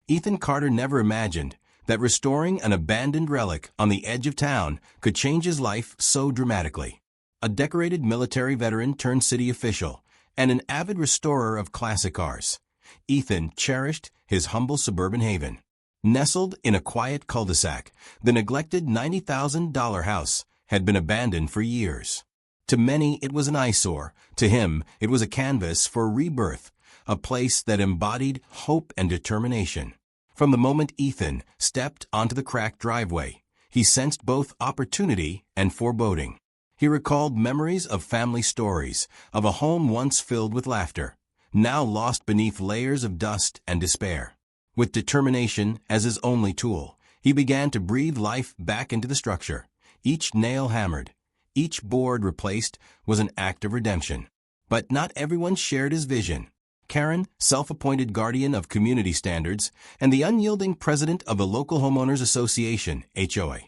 Ethan Carter never imagined that restoring an abandoned relic on the edge of town could change his life so dramatically. A decorated military veteran turned city official and an avid restorer of classic cars, Ethan cherished his humble suburban haven. Nestled in a quiet cul-de-sac, the neglected $90,000 house had been abandoned for years. To many, it was an eyesore. To him, it was a canvas for rebirth, a place that embodied hope and determination. From the moment Ethan stepped onto the cracked driveway, he sensed both opportunity and foreboding. He recalled memories of family stories, of a home once filled with laughter, now lost beneath layers of dust and despair. With determination as his only tool, he began to breathe life back into the structure. Each nail hammered, each board replaced was an act of redemption. But not everyone shared his vision. Kerren, self-appointed guardian of community standards and the unyielding president of the local homeowners association, HOA,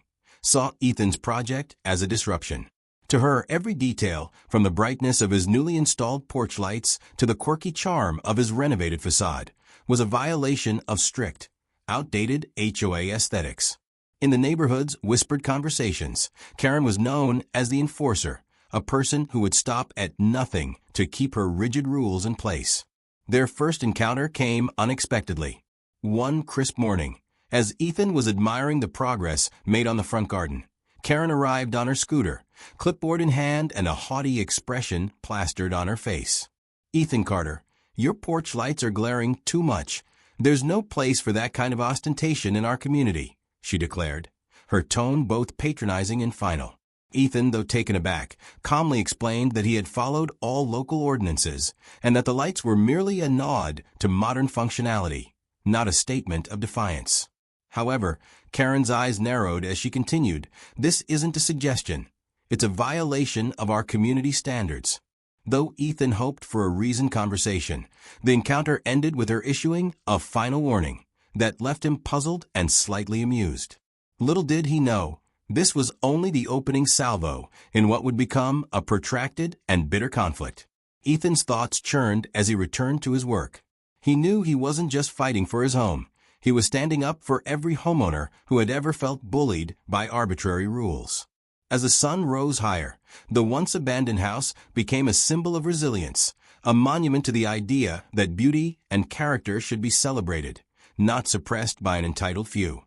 saw Ethan's project as a disruption. To her, every detail, from the brightness of his newly installed porch lights to the quirky charm of his renovated facade, was a violation of strict, outdated HOA aesthetics. In the neighborhood's whispered conversations, Kerren was known as the enforcer, a person who would stop at nothing to keep her rigid rules in place. Their first encounter came unexpectedly. One crisp morning, as Ethan was admiring the progress made on the front garden, Kerren arrived on her scooter, clipboard in hand and a haughty expression plastered on her face. "Ethan Carter, your porch lights are glaring too much. There's no place for that kind of ostentation in our community," she declared, her tone both patronizing and final. Ethan, though taken aback, calmly explained that he had followed all local ordinances and that the lights were merely a nod to modern functionality, not a statement of defiance. However, Kerren's eyes narrowed as she continued, "This isn't a suggestion. It's a violation of our community standards." Though Ethan hoped for a reasoned conversation, the encounter ended with her issuing a final warning that left him puzzled and slightly amused. Little did he know, this was only the opening salvo in what would become a protracted and bitter conflict. Ethan's thoughts churned as he returned to his work. He knew he wasn't just fighting for his home. He was standing up for every homeowner who had ever felt bullied by arbitrary rules. As the sun rose higher, the once abandoned house became a symbol of resilience, a monument to the idea that beauty and character should be celebrated, not suppressed by an entitled few.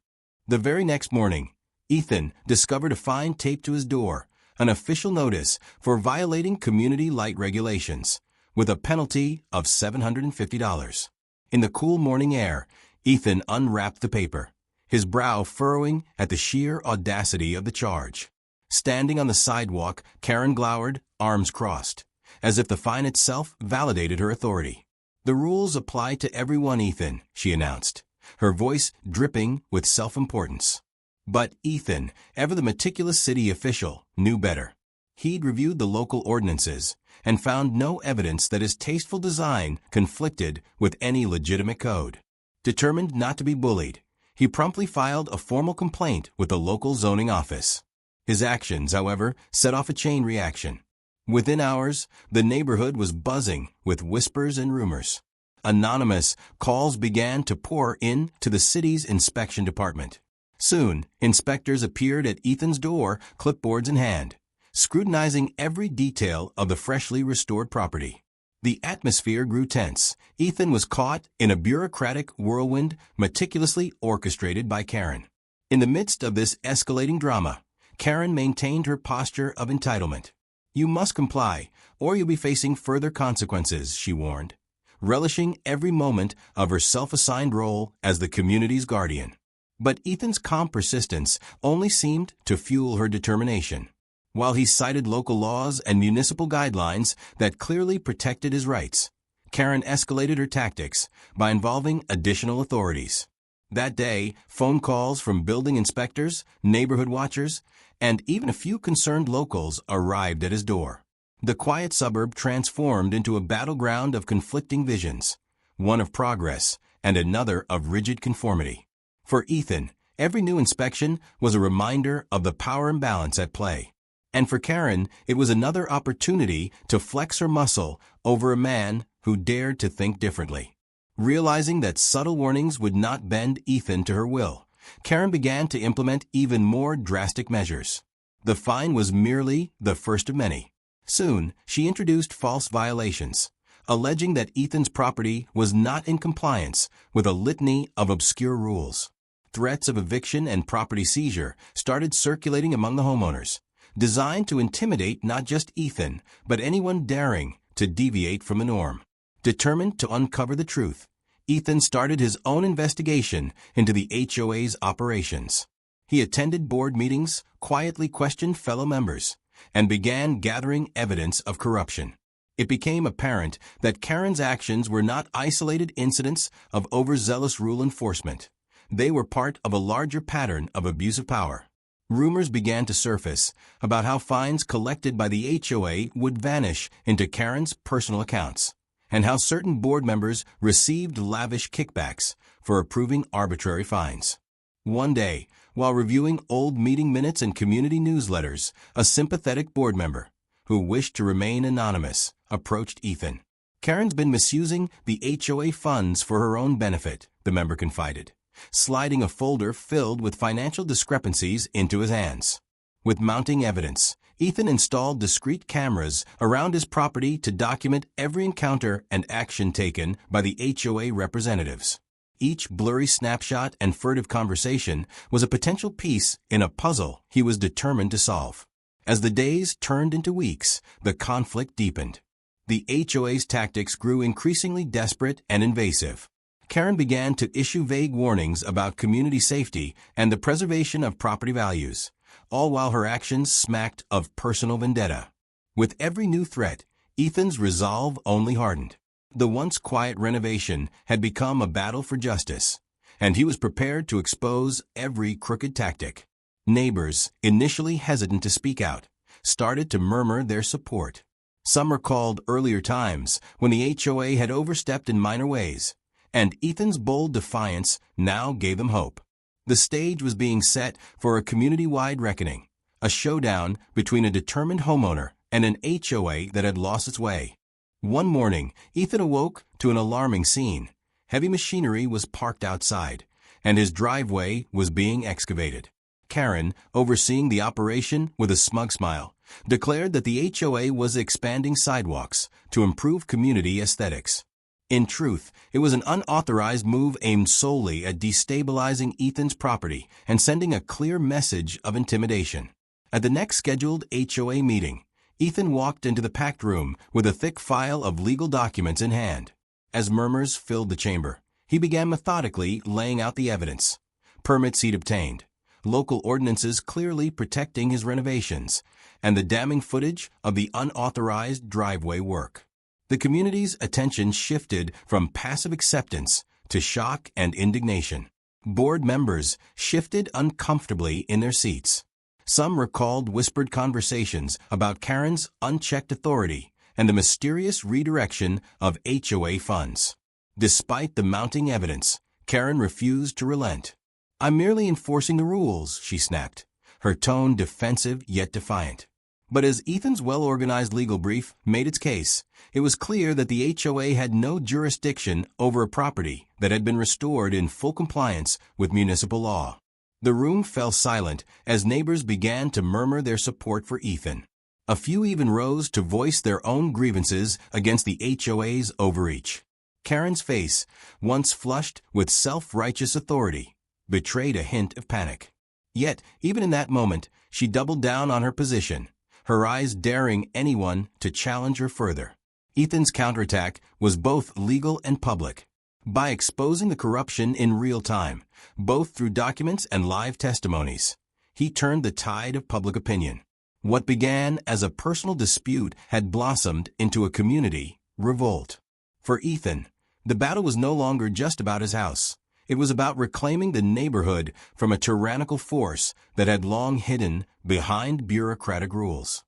The very next morning, Ethan discovered a fine taped to his door, an official notice for violating community light regulations, with a penalty of $750. In the cool morning air, Ethan unwrapped the paper, his brow furrowing at the sheer audacity of the charge. Standing on the sidewalk, Kerren glowered, arms crossed, as if the fine itself validated her authority. "The rules apply to everyone, Ethan," she announced, her voice dripping with self-importance. But Ethan, ever the meticulous city official, knew better. He'd reviewed the local ordinances and found no evidence that his tasteful design conflicted with any legitimate code. Determined not to be bullied, he promptly filed a formal complaint with the local zoning office. His actions, however, set off a chain reaction. Within hours, the neighborhood was buzzing with whispers and rumors. Anonymous calls began to pour in to the city's inspection department. Soon, inspectors appeared at Ethan's door, clipboards in hand, scrutinizing every detail of the freshly restored property. The atmosphere grew tense. Ethan was caught in a bureaucratic whirlwind meticulously orchestrated by Kerren. In the midst of this escalating drama, Kerren maintained her posture of entitlement. "You must comply, or you'll be facing further consequences," she warned, relishing every moment of her self-assigned role as the community's guardian. But Ethan's calm persistence only seemed to fuel her determination. While he cited local laws and municipal guidelines that clearly protected his rights, Kerren escalated her tactics by involving additional authorities. That day, phone calls from building inspectors, neighborhood watchers, and even a few concerned locals arrived at his door. The quiet suburb transformed into a battleground of conflicting visions, one of progress and another of rigid conformity. For Ethan, every new inspection was a reminder of the power imbalance at play. And for Kerren, it was another opportunity to flex her muscle over a man who dared to think differently. Realizing that subtle warnings would not bend Ethan to her will, Kerren began to implement even more drastic measures. The fine was merely the first of many. Soon, she introduced false violations, alleging that Ethan's property was not in compliance with a litany of obscure rules. Threats of eviction and property seizure started circulating among the homeowners, designed to intimidate not just Ethan, but anyone daring to deviate from the norm. Determined to uncover the truth, Ethan started his own investigation into the HOA's operations. He attended board meetings, quietly questioned fellow members, and began gathering evidence of corruption. It became apparent that Kerren's actions were not isolated incidents of overzealous rule enforcement. They were part of a larger pattern of abuse of power. Rumors began to surface about how fines collected by the HOA would vanish into Kerren's personal accounts, and how certain board members received lavish kickbacks for approving arbitrary fines. One day, while reviewing old meeting minutes and community newsletters, a sympathetic board member, who wished to remain anonymous, approached Ethan. "Kerren's been misusing the HOA funds for her own benefit," the member confided, sliding a folder filled with financial discrepancies into his hands. With mounting evidence, Ethan installed discrete cameras around his property to document every encounter and action taken by the HOA representatives. Each blurry snapshot and furtive conversation was a potential piece in a puzzle he was determined to solve. As the days turned into weeks, the conflict deepened. The HOA's tactics grew increasingly desperate and invasive. Kerren began to issue vague warnings about community safety and the preservation of property values, all while her actions smacked of personal vendetta. With every new threat, Ethan's resolve only hardened. The once quiet renovation had become a battle for justice, and he was prepared to expose every crooked tactic. Neighbors, initially hesitant to speak out, started to murmur their support. Some recalled earlier times when the HOA had overstepped in minor ways, and Ethan's bold defiance now gave them hope. The stage was being set for a community-wide reckoning, a showdown between a determined homeowner and an HOA that had lost its way. One morning, Ethan awoke to an alarming scene. Heavy machinery was parked outside, and his driveway was being excavated. Kerren, overseeing the operation with a smug smile, declared that the HOA was expanding sidewalks to improve community aesthetics. In truth, it was an unauthorized move aimed solely at destabilizing Ethan's property and sending a clear message of intimidation. At the next scheduled HOA meeting, Ethan walked into the packed room with a thick file of legal documents in hand. As murmurs filled the chamber, he began methodically laying out the evidence. Permits he'd obtained, local ordinances clearly protecting his renovations, and the damning footage of the unauthorized driveway work. The community's attention shifted from passive acceptance to shock and indignation. Board members shifted uncomfortably in their seats. Some recalled whispered conversations about Kerren's unchecked authority and the mysterious redirection of HOA funds. Despite the mounting evidence, Kerren refused to relent. "I'm merely enforcing the rules," she snapped, her tone defensive yet defiant. But as Ethan's well-organized legal brief made its case, it was clear that the HOA had no jurisdiction over a property that had been restored in full compliance with municipal law. The room fell silent as neighbors began to murmur their support for Ethan. A few even rose to voice their own grievances against the HOA's overreach. Kerren's face, once flushed with self-righteous authority, betrayed a hint of panic. Yet, even in that moment, she doubled down on her position, her eyes daring anyone to challenge her further. Ethan's counterattack was both legal and public. By exposing the corruption in real time, both through documents and live testimonies, he turned the tide of public opinion. What began as a personal dispute had blossomed into a community revolt. For Ethan, the battle was no longer just about his house. It was about reclaiming the neighborhood from a tyrannical force that had long hidden behind bureaucratic rules.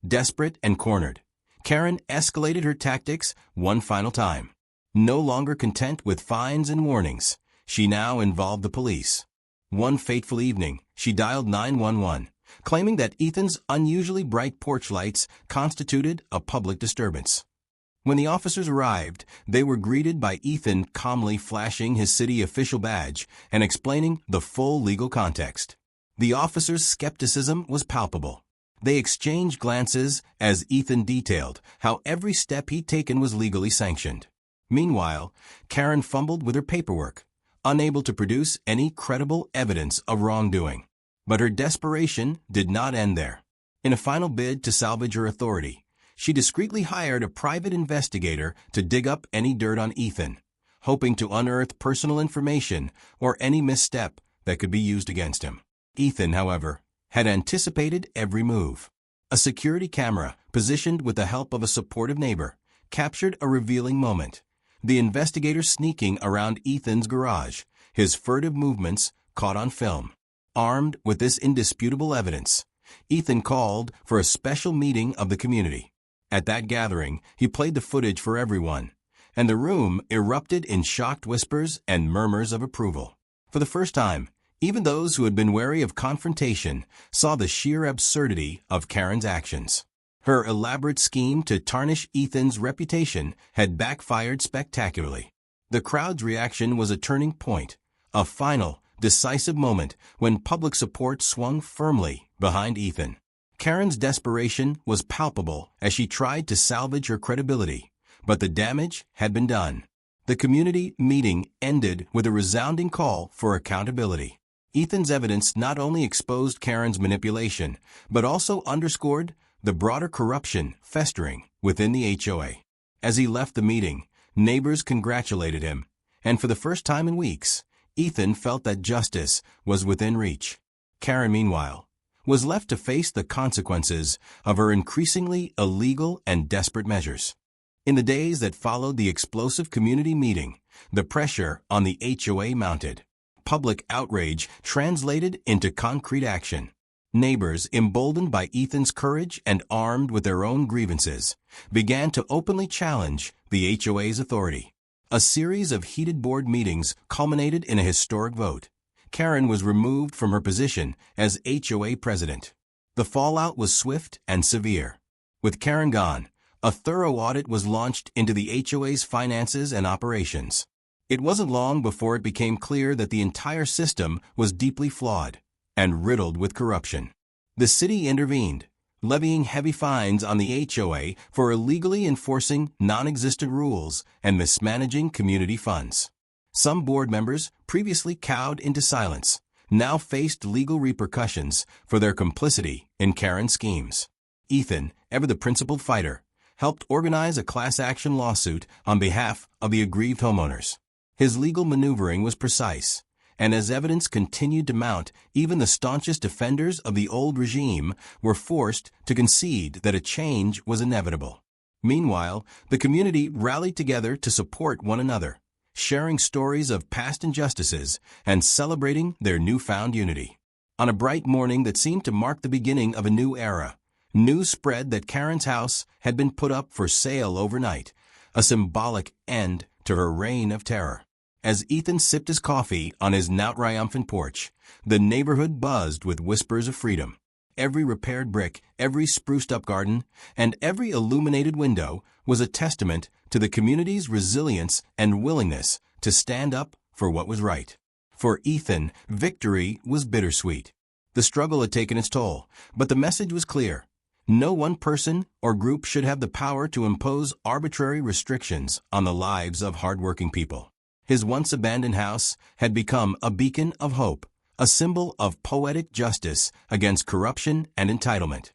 Desperate and cornered, Kerren escalated her tactics one final time. No longer content with fines and warnings, she now involved the police. One fateful evening, she dialed 911, claiming that Ethan's unusually bright porch lights constituted a public disturbance. When the officers arrived, they were greeted by Ethan calmly flashing his city official badge and explaining the full legal context. The officers' skepticism was palpable. They exchanged glances as Ethan detailed how every step he'd taken was legally sanctioned. Meanwhile, Kerren fumbled with her paperwork, unable to produce any credible evidence of wrongdoing. But her desperation did not end there. In a final bid to salvage her authority, she discreetly hired a private investigator to dig up any dirt on Ethan, hoping to unearth personal information or any misstep that could be used against him. Ethan, however, had anticipated every move. A security camera, positioned with the help of a supportive neighbor, captured a revealing moment. The investigator sneaking around Ethan's garage, his furtive movements caught on film. Armed with this indisputable evidence, Ethan called for a special meeting of the community. At that gathering, he played the footage for everyone, and the room erupted in shocked whispers and murmurs of approval. For the first time, even those who had been wary of confrontation saw the sheer absurdity of Kerren's actions. Her elaborate scheme to tarnish Ethan's reputation had backfired spectacularly. The crowd's reaction was a turning point, a final, decisive moment when public support swung firmly behind Ethan. Kerren's desperation was palpable as she tried to salvage her credibility, but the damage had been done. The community meeting ended with a resounding call for accountability. Ethan's evidence not only exposed Kerren's manipulation, but also underscored the broader corruption festering within the HOA. As he left the meeting, neighbors congratulated him, and for the first time in weeks, Ethan felt that justice was within reach. Kerren, meanwhile, was left to face the consequences of her increasingly illegal and desperate measures. In the days that followed the explosive community meeting, the pressure on the HOA mounted. Public outrage translated into concrete action. Neighbors, emboldened by Ethan's courage and armed with their own grievances, began to openly challenge the HOA's authority. A series of heated board meetings culminated in a historic vote. Kerren was removed from her position as HOA president. The fallout was swift and severe. With Kerren gone, a thorough audit was launched into the HOA's finances and operations. It wasn't long before it became clear that the entire system was deeply flawed and riddled with corruption. The city intervened, levying heavy fines on the HOA for illegally enforcing non-existent rules and mismanaging community funds. Some board members, previously cowed into silence, now faced legal repercussions for their complicity in Kerren's schemes. Ethan, ever the principled fighter, helped organize a class action lawsuit on behalf of the aggrieved homeowners. His legal maneuvering was precise, and as evidence continued to mount, even the staunchest defenders of the old regime were forced to concede that a change was inevitable. Meanwhile, the community rallied together to support one another, sharing stories of past injustices and celebrating their newfound unity. On a bright morning that seemed to mark the beginning of a new era, news spread that Kerren's house had been put up for sale overnight, a symbolic end to her reign of terror. As Ethan sipped his coffee on his now triumphant porch, the neighborhood buzzed with whispers of freedom. Every repaired brick, every spruced-up garden, and every illuminated window was a testament to the community's resilience and willingness to stand up for what was right. For Ethan, victory was bittersweet. The struggle had taken its toll, but the message was clear. No one person or group should have the power to impose arbitrary restrictions on the lives of hardworking people. His once abandoned house had become a beacon of hope, a symbol of poetic justice against corruption and entitlement.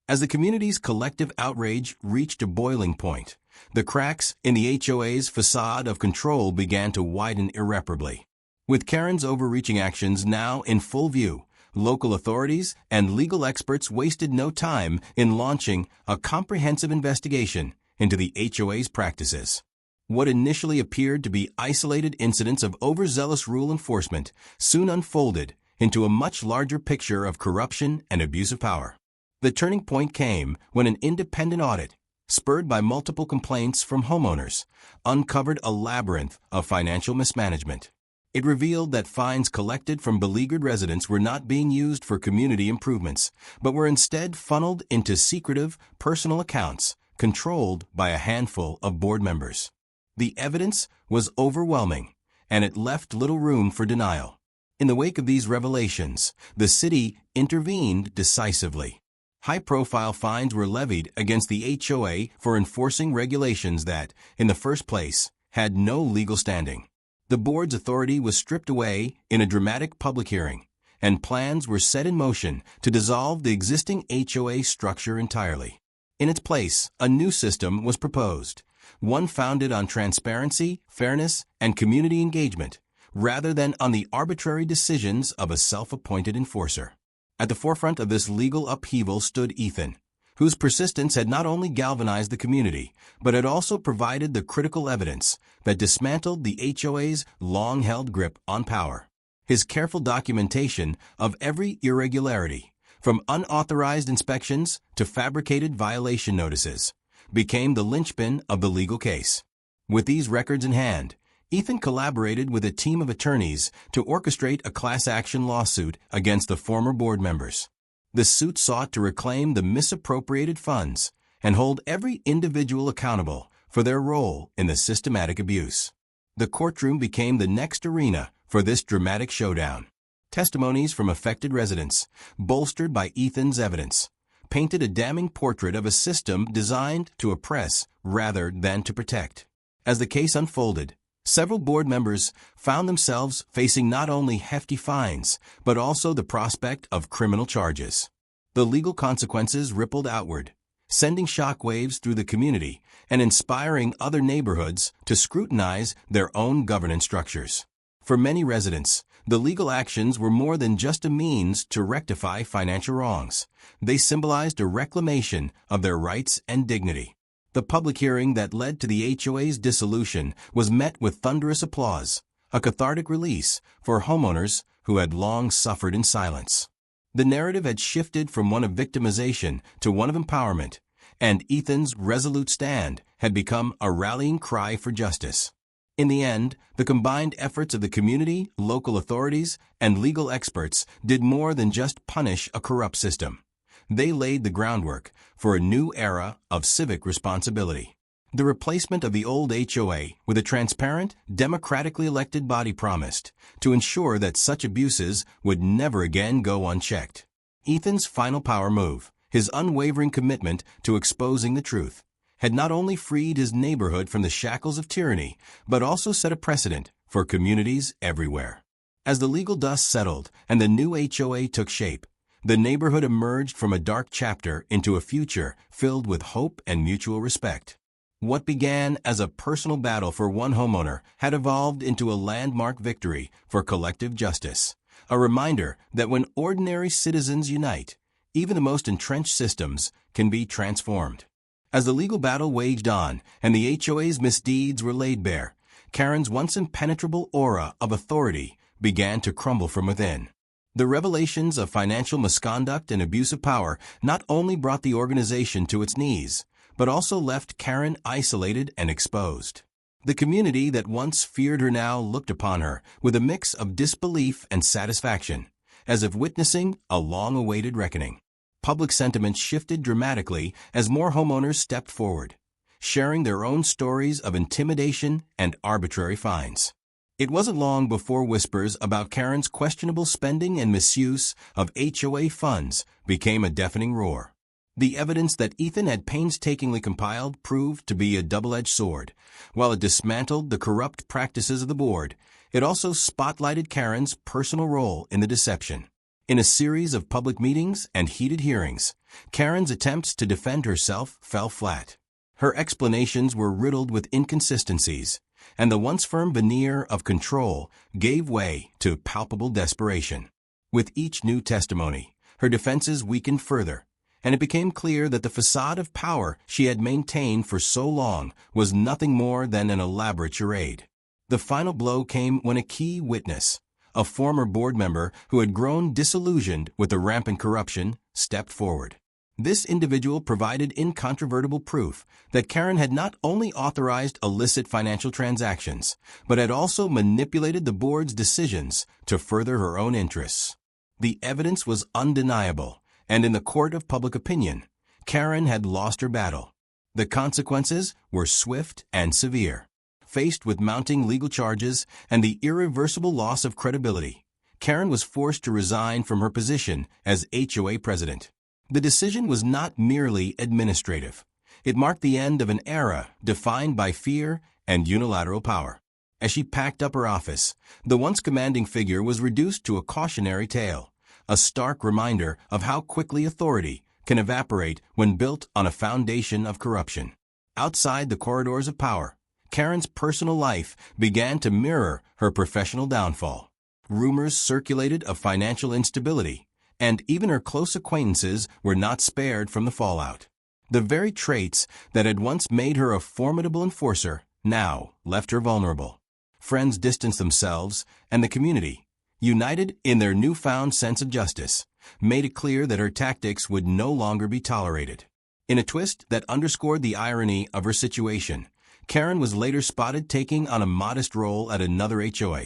As the community's collective outrage reached a boiling point, the cracks in the HOA's facade of control began to widen irreparably. With Kerren's overreaching actions now in full view, local authorities and legal experts wasted no time in launching a comprehensive investigation into the HOA's practices. What initially appeared to be isolated incidents of overzealous rule enforcement soon unfolded into a much larger picture of corruption and abuse of power. The turning point came when an independent audit, spurred by multiple complaints from homeowners, uncovered a labyrinth of financial mismanagement. It revealed that fines collected from beleaguered residents were not being used for community improvements, but were instead funneled into secretive, personal accounts controlled by a handful of board members. The evidence was overwhelming, and it left little room for denial. In the wake of these revelations, the city intervened decisively. High-profile fines were levied against the HOA for enforcing regulations that, in the first place, had no legal standing. The board's authority was stripped away in a dramatic public hearing, and plans were set in motion to dissolve the existing HOA structure entirely. In its place, a new system was proposed, one founded on transparency, fairness, and community engagement, rather than on the arbitrary decisions of a self-appointed enforcer. At the forefront of this legal upheaval stood Ethan, whose persistence had not only galvanized the community, but had also provided the critical evidence that dismantled the HOA's long-held grip on power. His careful documentation of every irregularity, from unauthorized inspections to fabricated violation notices, became the linchpin of the legal case. With these records in hand, Ethan collaborated with a team of attorneys to orchestrate a class action lawsuit against the former board members. The suit sought to reclaim the misappropriated funds and hold every individual accountable for their role in the systematic abuse. The courtroom became the next arena for this dramatic showdown. Testimonies from affected residents, bolstered by Ethan's evidence, painted a damning portrait of a system designed to oppress rather than to protect. As the case unfolded, several board members found themselves facing not only hefty fines, but also the prospect of criminal charges. The legal consequences rippled outward, sending shockwaves through the community and inspiring other neighborhoods to scrutinize their own governance structures. For many residents, the legal actions were more than just a means to rectify financial wrongs. They symbolized a reclamation of their rights and dignity. The public hearing that led to the HOA's dissolution was met with thunderous applause, a cathartic release for homeowners who had long suffered in silence. The narrative had shifted from one of victimization to one of empowerment, and Ethan's resolute stand had become a rallying cry for justice. In the end, the combined efforts of the community, local authorities, and legal experts did more than just punish a corrupt system. They laid the groundwork for a new era of civic responsibility. The replacement of the old HOA with a transparent, democratically elected body promised to ensure that such abuses would never again go unchecked. Ethan's final power move, his unwavering commitment to exposing the truth, had not only freed his neighborhood from the shackles of tyranny, but also set a precedent for communities everywhere. As the legal dust settled and the new HOA took shape, the neighborhood emerged from a dark chapter into a future filled with hope and mutual respect. What began as a personal battle for one homeowner had evolved into a landmark victory for collective justice, a reminder that when ordinary citizens unite, even the most entrenched systems can be transformed. As the legal battle waged on and the HOA's misdeeds were laid bare, Kerren's once impenetrable aura of authority began to crumble from within. The revelations of financial misconduct and abuse of power not only brought the organization to its knees, but also left Kerren isolated and exposed. The community that once feared her now looked upon her with a mix of disbelief and satisfaction, as if witnessing a long-awaited reckoning. Public sentiment shifted dramatically as more homeowners stepped forward, sharing their own stories of intimidation and arbitrary fines. It wasn't long before whispers about Kerren's questionable spending and misuse of HOA funds became a deafening roar. The evidence that Ethan had painstakingly compiled proved to be a double-edged sword. While it dismantled the corrupt practices of the board, it also spotlighted Kerren's personal role in the deception. In a series of public meetings and heated hearings, Kerren's attempts to defend herself fell flat. Her explanations were riddled with inconsistencies, and the once firm veneer of control gave way to palpable desperation. With each new testimony, her defenses weakened further, and it became clear that the facade of power she had maintained for so long was nothing more than an elaborate charade. The final blow came when a key witness, a former board member who had grown disillusioned with the rampant corruption, stepped forward. This individual provided incontrovertible proof that Kerren had not only authorized illicit financial transactions, but had also manipulated the board's decisions to further her own interests. The evidence was undeniable, and in the court of public opinion, Kerren had lost her battle. The consequences were swift and severe. Faced with mounting legal charges and the irreversible loss of credibility, Kerren was forced to resign from her position as HOA president. The decision was not merely administrative. It marked the end of an era defined by fear and unilateral power. As she packed up her office, the once commanding figure was reduced to a cautionary tale, a stark reminder of how quickly authority can evaporate when built on a foundation of corruption. Outside the corridors of power, Kerren's personal life began to mirror her professional downfall. Rumors circulated of financial instability, and even her close acquaintances were not spared from the fallout. The very traits that had once made her a formidable enforcer now left her vulnerable. Friends distanced themselves, and the community, united in their newfound sense of justice, made it clear that her tactics would no longer be tolerated. In a twist that underscored the irony of her situation, Kerren was later spotted taking on a modest role at another HOA,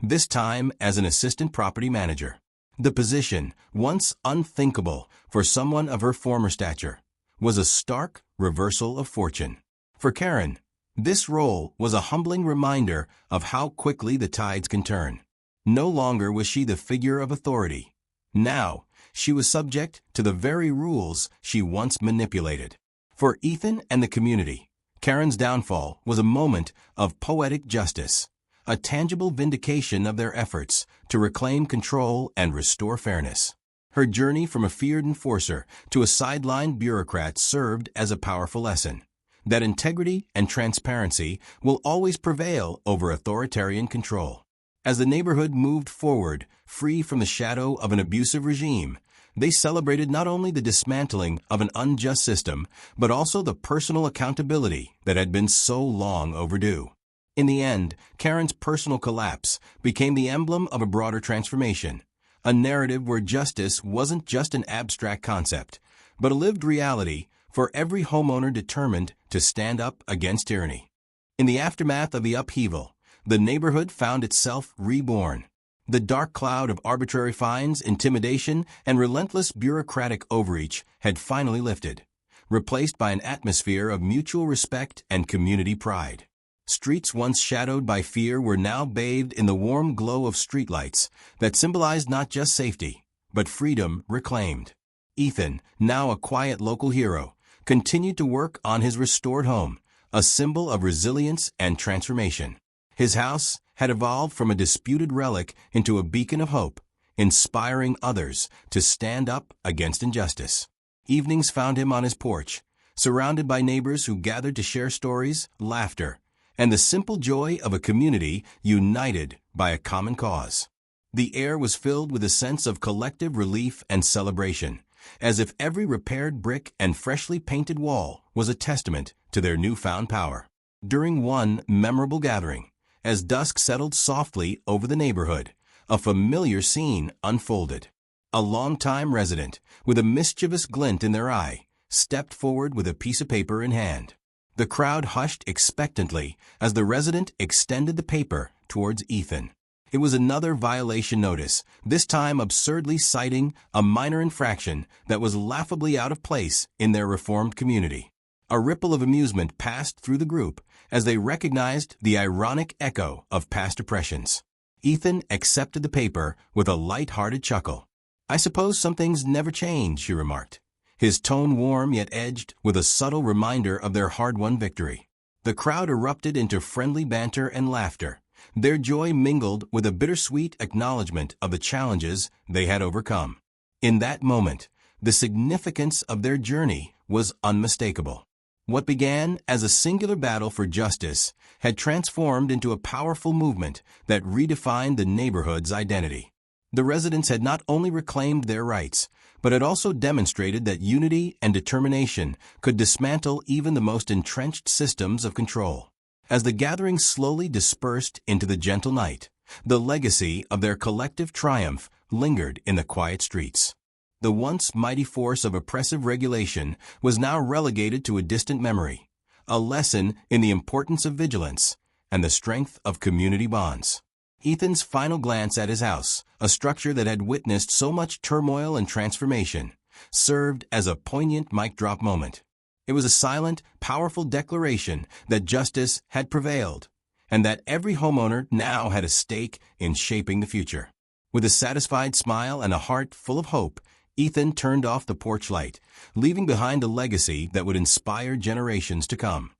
this time as an assistant property manager. The position, once unthinkable for someone of her former stature, was a stark reversal of fortune. For Kerren, this role was a humbling reminder of how quickly the tides can turn. No longer was she the figure of authority. Now, she was subject to the very rules she once manipulated. For Ethan and the community, Kerren's downfall was a moment of poetic justice, a tangible vindication of their efforts to reclaim control and restore fairness. Her journey from a feared enforcer to a sidelined bureaucrat served as a powerful lesson that integrity and transparency will always prevail over authoritarian control. As the neighborhood moved forward, free from the shadow of an abusive regime, they celebrated not only the dismantling of an unjust system, but also the personal accountability that had been so long overdue. In the end, Kerren's personal collapse became the emblem of a broader transformation, a narrative where justice wasn't just an abstract concept, but a lived reality for every homeowner determined to stand up against tyranny. In the aftermath of the upheaval, the neighborhood found itself reborn. The dark cloud of arbitrary fines, intimidation, and relentless bureaucratic overreach had finally lifted, replaced by an atmosphere of mutual respect and community pride. Streets once shadowed by fear were now bathed in the warm glow of streetlights that symbolized not just safety, but freedom reclaimed. Ethan, now a quiet local hero, continued to work on his restored home, a symbol of resilience and transformation. His house had evolved from a disputed relic into a beacon of hope, inspiring others to stand up against injustice. Evenings found him on his porch, surrounded by neighbors who gathered to share stories, laughter, and the simple joy of a community united by a common cause. The air was filled with a sense of collective relief and celebration, as if every repaired brick and freshly painted wall was a testament to their newfound power. During one memorable gathering, as dusk settled softly over the neighborhood, a familiar scene unfolded. A longtime resident, with a mischievous glint in their eye, stepped forward with a piece of paper in hand. The crowd hushed expectantly as the resident extended the paper towards Ethan. It was another violation notice, this time absurdly citing a minor infraction that was laughably out of place in their reformed community. A ripple of amusement passed through the group as they recognized the ironic echo of past oppressions. Ethan accepted the paper with a light-hearted chuckle. "I suppose some things never change," he remarked, his tone warm yet edged with a subtle reminder of their hard-won victory. The crowd erupted into friendly banter and laughter, their joy mingled with a bittersweet acknowledgment of the challenges they had overcome. In that moment, the significance of their journey was unmistakable. What began as a singular battle for justice had transformed into a powerful movement that redefined the neighborhood's identity. The residents had not only reclaimed their rights, but had also demonstrated that unity and determination could dismantle even the most entrenched systems of control. As the gathering slowly dispersed into the gentle night, the legacy of their collective triumph lingered in the quiet streets. The once mighty force of oppressive regulation was now relegated to a distant memory, a lesson in the importance of vigilance and the strength of community bonds. Ethan's final glance at his house, a structure that had witnessed so much turmoil and transformation, served as a poignant mic drop moment. It was a silent, powerful declaration that justice had prevailed, and that every homeowner now had a stake in shaping the future. With a satisfied smile and a heart full of hope, Ethan turned off the porch light, leaving behind a legacy that would inspire generations to come.